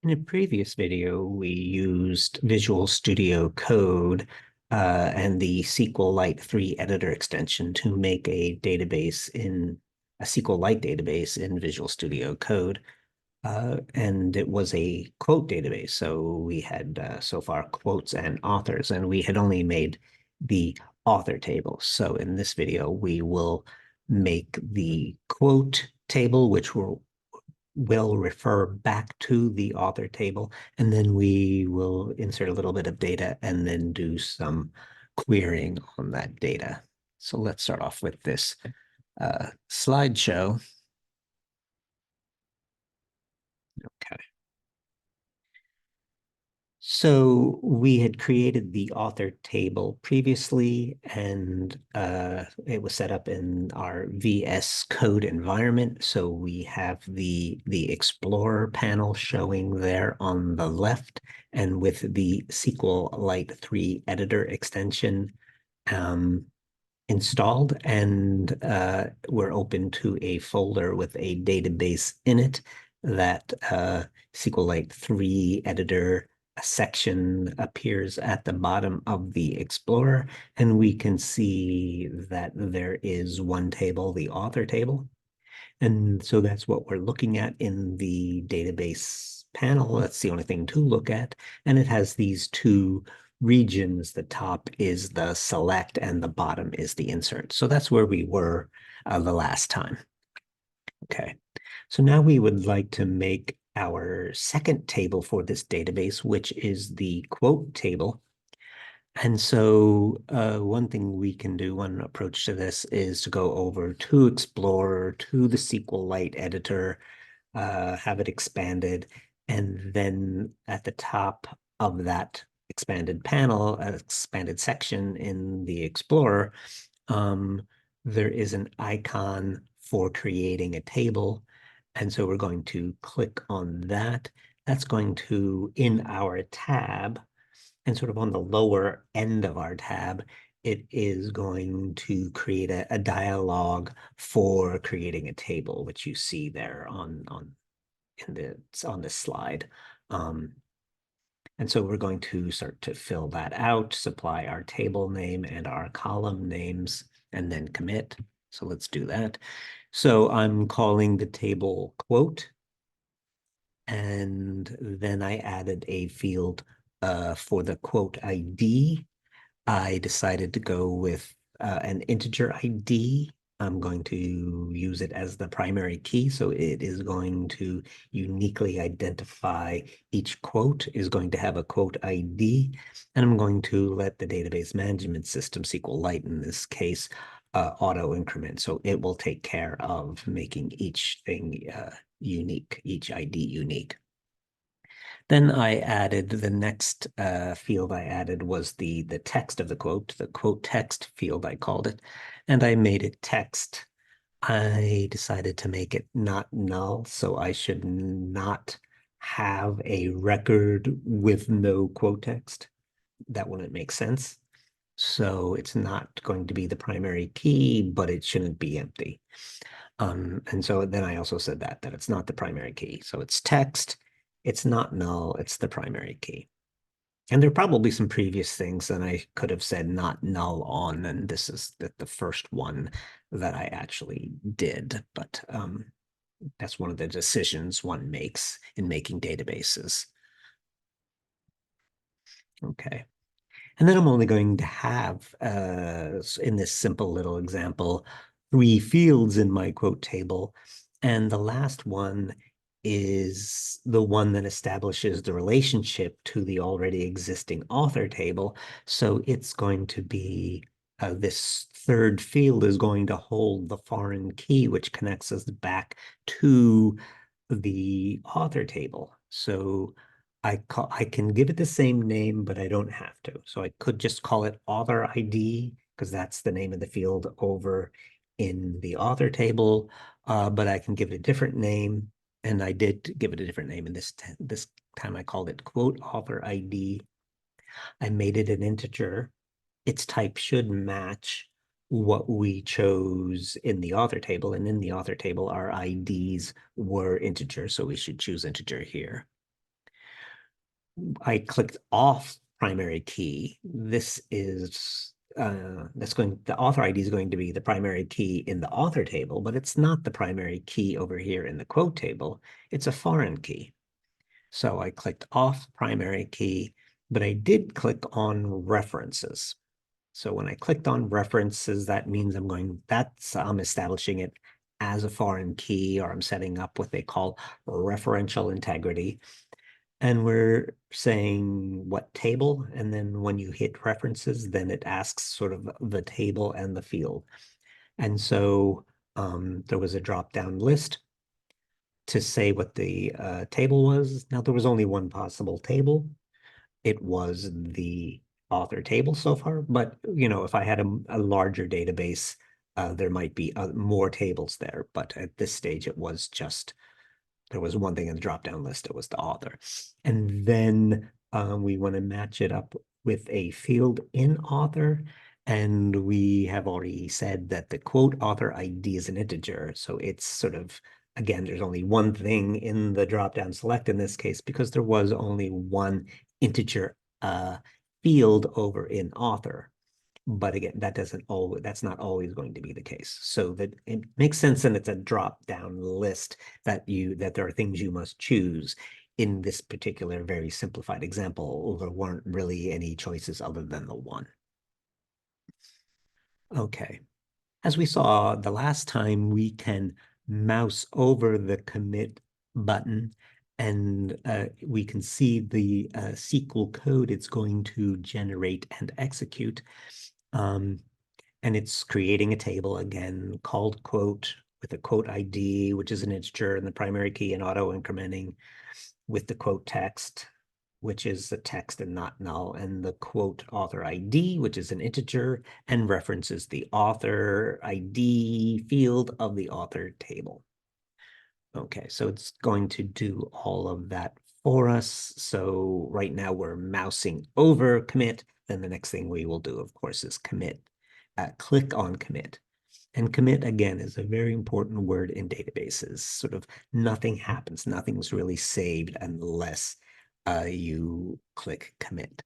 In a previous video, we used Visual Studio Code and the SQLite3 editor extension to make a SQLite database in Visual Studio Code. And it was a quote database. So we had so far quotes and authors, and we had only made the author table. So in this video, we will make the quote table, which will refer back to the author table, and then we will insert a little bit of data and then do some querying on that data. So let's start off with this slideshow. Okay. So we had created the author table previously, and it was set up in our VS Code environment. So we have the Explorer panel showing there on the left, and with the SQLite3 editor extension installed, and we're open to a folder with a database in it that SQLite3 editor section appears at the bottom of the Explorer, and we can see that there is one table, the author table. And so that's what we're looking at in the database panel. That's the only thing to look at. And it has these two regions. The top is the select and the bottom is the insert. So that's where we were the last time. Okay. So now we would like to make our second table for this database, which is the quote table. And so one thing we can do, one approach to this is to go over to Explorer, to the SQLite editor, have it expanded, and then at the top of that expanded panel, an expanded section in the Explorer, um, there is an icon for creating a table. And so we're going to click on that. That's going to, in our tab, and sort of on the lower end of our tab, it is going to create a dialog for creating a table, which you see there on this slide. And so we're going to start to fill that out, supply our table name and our column names, and then commit. So let's do that. So I'm calling the table quote, and then I added a field for the quote ID. I decided to go with an integer ID. I'm going to use it as the primary key, so it is going to uniquely identify each quote is going to have a quote ID, and I'm going to let the database management system, SQLite in this case, auto increment. So it will take care of making each thing unique, each ID unique. Then I added the next field I added was the text of the quote text field, I called it, and I made it text. I decided to make it not null, so I should not have a record with no quote text. That wouldn't make sense. So it's not going to be the primary key, but it shouldn't be empty. And so then I also said that it's not the primary key. So it's text, it's not null, it's the primary key. And there are probably some previous things that I could have said not null on, and this is the first one that I actually did. But that's one of the decisions one makes in making databases. Okay. And then I'm only going to have, in this simple little example, 3 fields in my quote table. And the last one is the one that establishes the relationship to the already existing author table. So it's going to be, this third field is going to hold the foreign key, which connects us back to the author table. So I can give it the same name, but I don't have to. So I could just call it author ID because that's the name of the field over in the author table. But I can give it a different name, and I did give it a different name. And this time I called it quote author ID. I made it an integer. Its type should match what we chose in the author table. And in the author table, our IDs were integer, so we should choose integer here. I clicked off primary key. This is the author ID is going to be the primary key in the author table, but it's not the primary key over here in the quote table. It's a foreign key. So I clicked off primary key, but I did click on references. So when I clicked on references, that means I'm establishing it as a foreign key, or I'm setting up what they call referential integrity. And we're saying what table, and then when you hit references, then it asks sort of the table and the field. And so there was a drop-down list to say what the table was. Now, there was only one possible table. It was the author table so far, but if I had a larger database, there might be more tables there. But at this stage, there was one thing in the drop-down list. It was the author. And then we want to match it up with a field in author. And we have already said that the quote author ID is an integer. So it's sort of, again, there's only one thing in the drop-down select in this case, because there was only one integer field over in author. But again, that's not always going to be the case. So that it makes sense, and it's a drop-down list that there are things you must choose. In this particular very simplified example, there weren't really any choices other than the one. Okay. As we saw the last time, we can mouse over the commit button, and we can see the SQL code it's going to generate and execute. And it's creating a table again called quote with a quote ID, which is an integer, and the primary key, and auto incrementing with the quote text, which is the text and not null, and the quote author ID, which is an integer and references the author ID field of the author table. Okay, so it's going to do all of that for us. So right now we're mousing over commit. Then the next thing we will do, of course, is commit. Click on commit. And commit, again, is a very important word in databases. Sort of nothing happens. Nothing's really saved unless you click commit.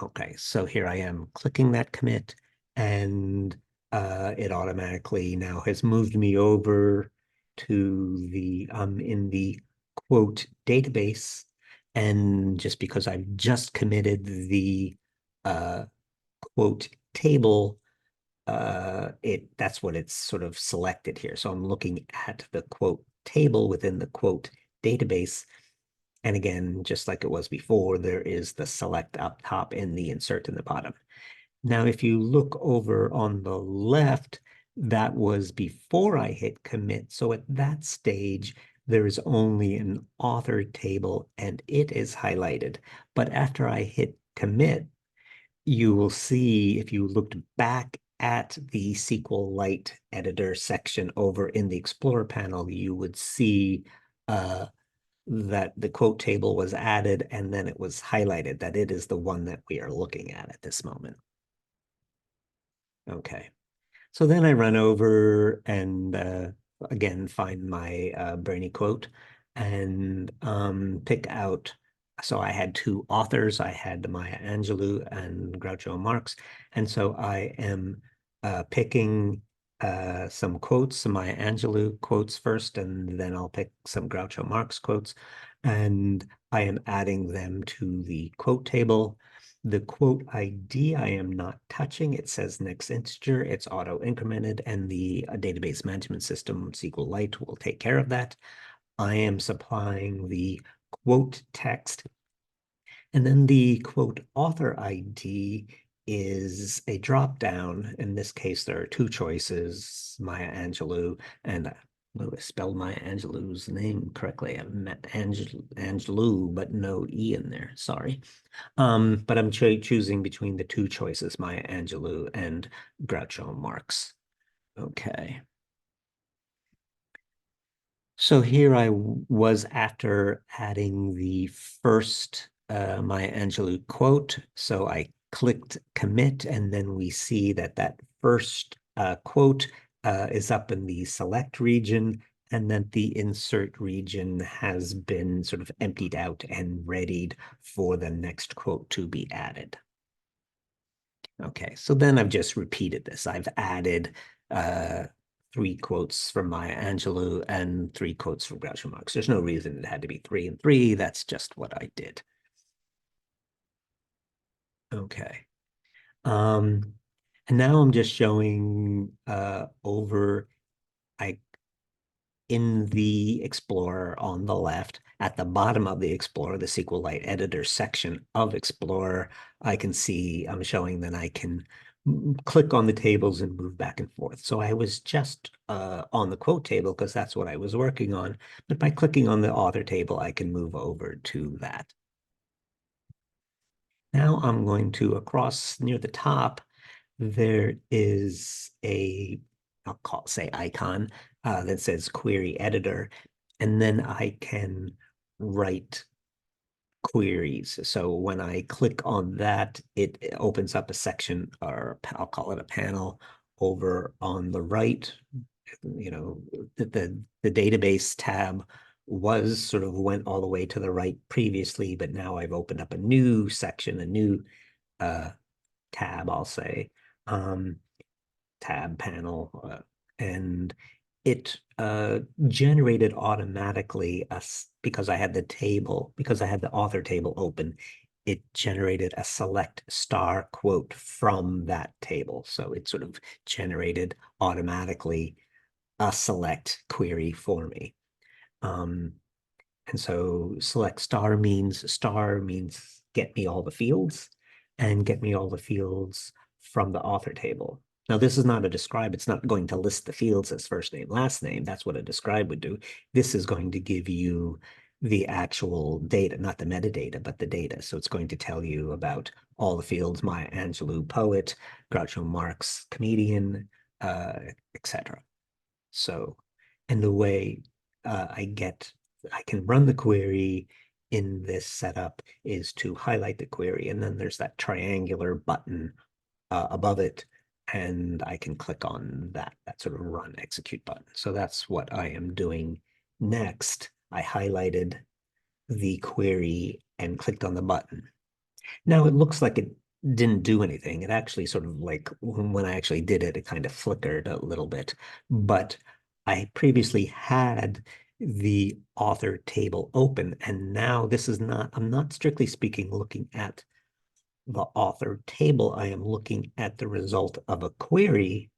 Okay, so here I am clicking that commit, and it automatically now has moved me over to the in the quote database. And just because I've just committed the quote table, that's what it's sort of selected here. So I'm looking at the quote table within the quote database. And again, just like it was before, there is the select up top and the insert in the bottom. Now, if you look over on the left, that was before I hit commit. So at that stage, there is only an author table and it is highlighted. But after I hit commit, you will see, if you looked back at the SQLite editor section over in the Explorer panel, you would see that the quote table was added, and then it was highlighted that it is the one that we are looking at this moment. Okay. So then I run over and again find my Brainy quote and pick out. So I had two authors. I had Maya Angelou and Groucho Marx. And so I am picking some quotes, some Maya Angelou quotes first, and then I'll pick some Groucho Marx quotes. And I am adding them to the quote table. The quote ID I am not touching. It says next integer. It's auto incremented, and the database management system SQLite will take care of that. I am supplying the quote text, and then the quote author ID is a drop down. In this case, there are two choices, Maya Angelou, and I spelled Maya Angelou's name correctly. I meant Angelou, but no E in there. Sorry. But I'm choosing between the two choices, Maya Angelou and Groucho Marx. Okay. So here I was after adding the first Maya Angelou quote. So I clicked commit, and then we see that first quote is up in the select region, and then the insert region has been sort of emptied out and readied for the next quote to be added. Okay, so then I've just repeated this. I've added uh, 3 quotes from Maya Angelou and 3 quotes from Groucho Marx. There's no reason it had to be 3 and 3. That's just what I did. Okay. Um, and now I'm just showing over I in the Explorer on the left, at the bottom of the Explorer, the SQLite editor section of Explorer, I can see I'm showing that I can click on the tables and move back and forth. So I was just on the quote table because that's what I was working on. But by clicking on the author table, I can move over to that. Now I'm going to, across near the top, there is I'll say icon that says query editor, and then I can write queries. So when I click on that, it opens up a section, or I'll call it a panel, over on the right. You know, the database tab was sort of went all the way to the right previously, but now I've opened up a new section, a new uh, tab, I'll say, um, tab panel, and it generated automatically because I had the author table open, it generated a select star quote from that table. So it sort of generated automatically a select query for me. Um, and so select star means get me all the fields, and get me all the fields from the author table. Now, this is not a describe. It's not going to list the fields as first name, last name. That's what a describe would do. This is going to give you the actual data, not the metadata, but the data. So it's going to tell you about all the fields, Maya Angelou, poet, Groucho Marx, comedian, etc. So, and the way I can run the query in this setup is to highlight the query, and then there's that triangular button above it, and I can click on that sort of run execute button. So that's what I am doing next. I highlighted the query and clicked on the button. Now it looks like it didn't do anything. It actually sort of like when I actually did it, it kind of flickered a little bit. But I previously had the author table open, and now this is not, I'm not strictly speaking looking at the author table. I am looking at the result of a query,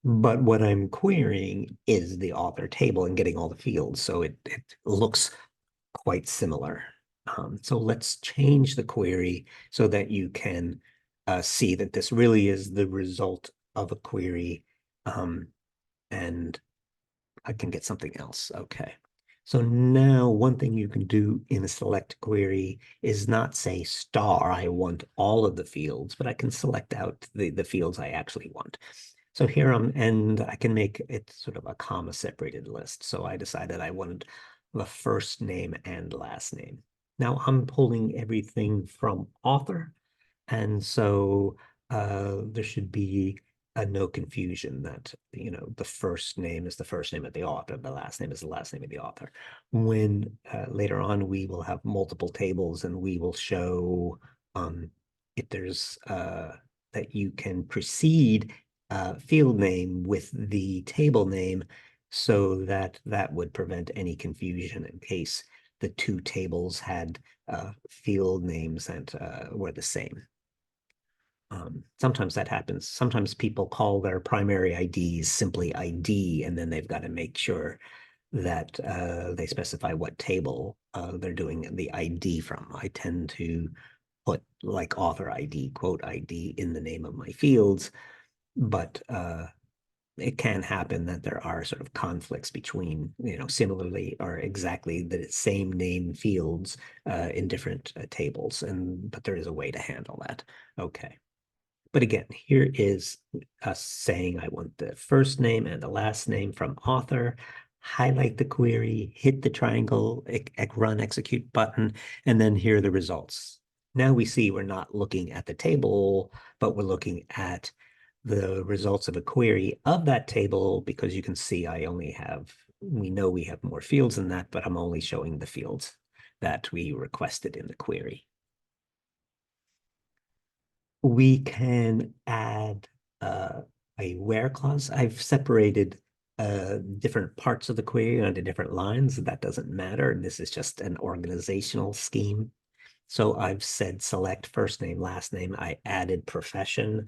but what I'm querying is the author table and getting all the fields. So it looks quite similar. So let's change the query so that you can see that this really is the result of a query, and I can get something else. Okay. So now one thing you can do in a select query is not say star, I want all of the fields, but I can select out the fields I actually want. So here and I can make it sort of a comma separated list. So I decided I wanted the first name and last name. Now I'm pulling everything from author, and so there should be no confusion that, you know, the first name is the first name of the author, the last name is the last name of the author. When later on we will have multiple tables, and we will show if there's that you can precede field name with the table name, so that that would prevent any confusion in case the two tables had field names that were the same. Sometimes that happens. Sometimes people call their primary IDs simply ID, and then they've got to make sure that they specify what table they're doing the ID from. I tend to put like author ID, quote ID in the name of my fields, but it can happen that there are sort of conflicts between, you know, similarly or exactly the same name fields in different tables, but there is a way to handle that. Okay. But again, here is us saying I want the first name and the last name from author, highlight the query, hit the triangle, run execute button, and then here are the results. Now we see we're not looking at the table, but we're looking at the results of a query of that table, because you can see I only have we know we have more fields than that, but I'm only showing the fields that we requested in the query. We can add a where clause. I've separated different parts of the query onto different lines. That doesn't matter. This is just an organizational scheme. So I've said select first name, last name. I added profession.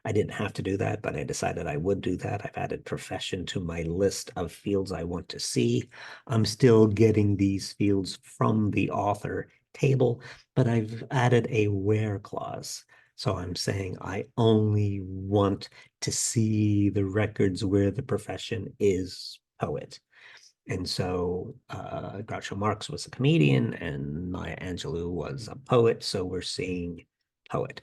I didn't have to do that, but I decided I would do that. I've added profession to my list of fields I want to see. I'm still getting these fields from the author table, but I've added a where clause. So I'm saying I only want to see the records where the profession is poet. And so Groucho Marx was a comedian and Maya Angelou was a poet. So we're seeing poet.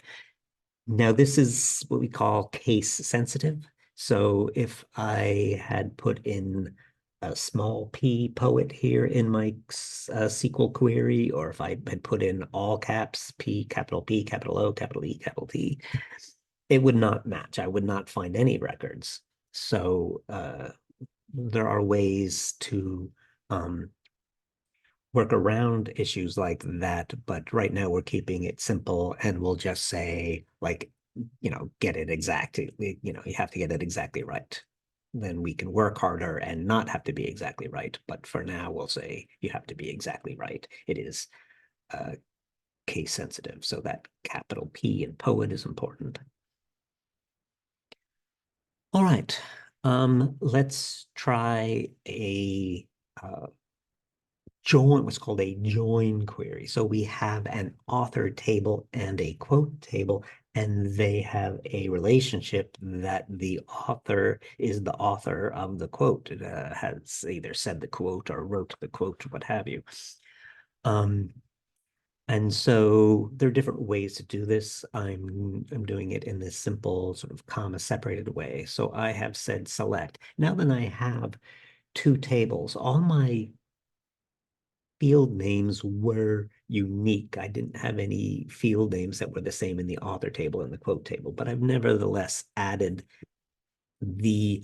Now, this is what we call case sensitive. So if I had put in a small p poet here in my SQL query, or if I had put in all caps, P, capital O, capital E, capital T, it would not match. I would not find any records. So there are ways to work around issues like that, but right now we're keeping it simple and we'll just say like, get it exactly, you have to get it exactly right. Then we can work harder and not have to be exactly right. But for now, we'll say you have to be exactly right. It is case sensitive. So that capital P in poet is important. All right. Let's try a join, what's called a join query. So we have an author table and a quote table, and they have a relationship that the author is the author of the quote. It has either said the quote or wrote the quote, what have you. And so there are different ways to do this. I'm doing it in this simple sort of comma separated way. So I have said select. Now that I have two tables, all my field names were unique. I didn't have any field names that were the same in the author table and the quote table, but I've nevertheless added the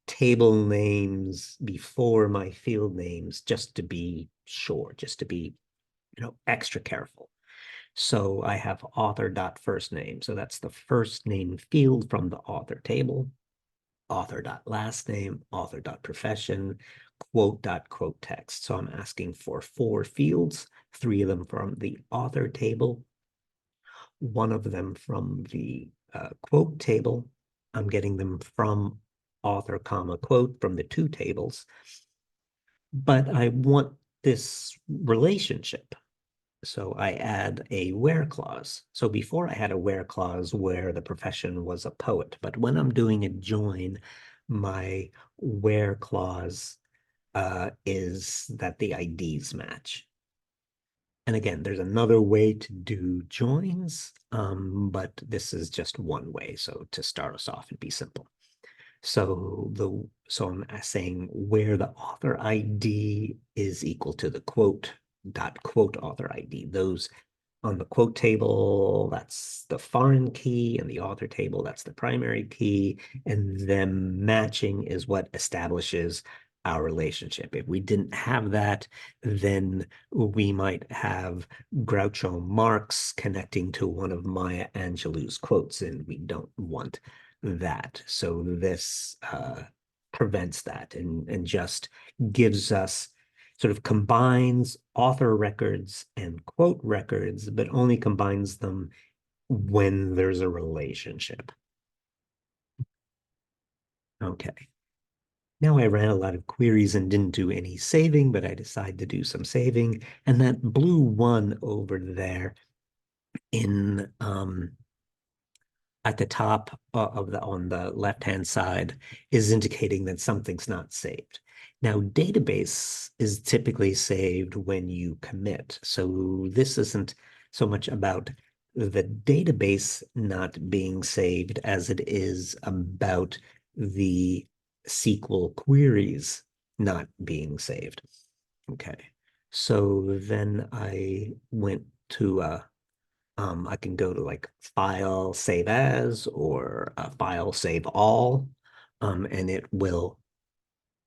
table names before my field names just to be sure, just to be, extra careful. So I have author dot first name. So that's the first name field from the author table. Author dot last name, author dot profession, quote dot quote text. So I'm asking for 4 fields, 3 of them from the author table, 1 of them from the quote table. I'm getting them from author comma quote from the 2 tables. But I want this relationship. So I add a where clause. So before I had a where clause where the profession was a poet, but when I'm doing a join, my where clause is that the IDs match. And again, there's another way to do joins, but this is just one way. So to start us off and be simple. So I'm saying where the author ID is equal to the quote dot quote author ID. Those on the quote table, that's the foreign key, and the author table, that's the primary key, and them matching is what establishes our relationship. If we didn't have that, then we might have Groucho Marx connecting to one of Maya Angelou's quotes, and we don't want that. So this prevents that and just gives us sort of combines author records and quote records, but only combines them when there's a relationship. Okay. Now I ran a lot of queries and didn't do any saving, but I decided to do some saving. And that blue one over there in at the top of the on the left-hand side is indicating that something's not saved. Now, database is typically saved when you commit. So this isn't so much about the database not being saved as it is about the SQL queries not being saved. Okay. So then I went to I can go to like file save as or file save all, and it will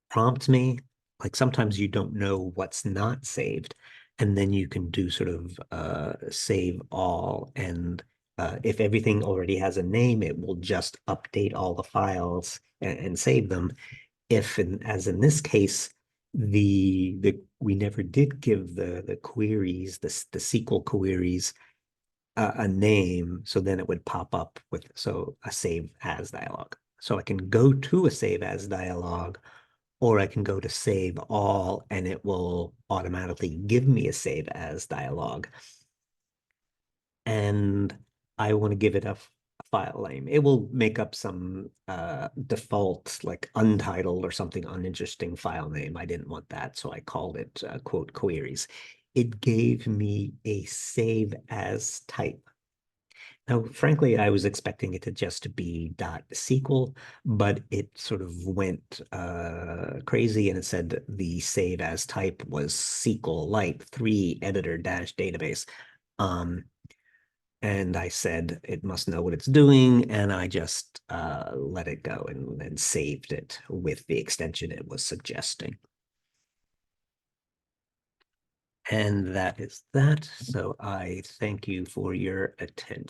prompt me like sometimes you don't know what's not saved, and then you can do sort of save all, and if everything already has a name, it will just update all the files and save them. If, as in this case, the we never did give the queries, the SQL queries, a name, so then it would pop up with a save as dialog. So I can go to a save as dialog, or I can go to save all, and it will automatically give me a save as dialog. And I want to give it a file name. It will make up some default, like untitled or something uninteresting file name. I didn't want that, so I called it quote queries. It gave me a save as type. Now, frankly, I was expecting it to just be .SQL, but it sort of went crazy, and it said the save as type was SQLite3 editor dash database. Um, and I said it must know what it's doing, and I just let it go and saved it with the extension it was suggesting. And that is that. So I thank you for your attention.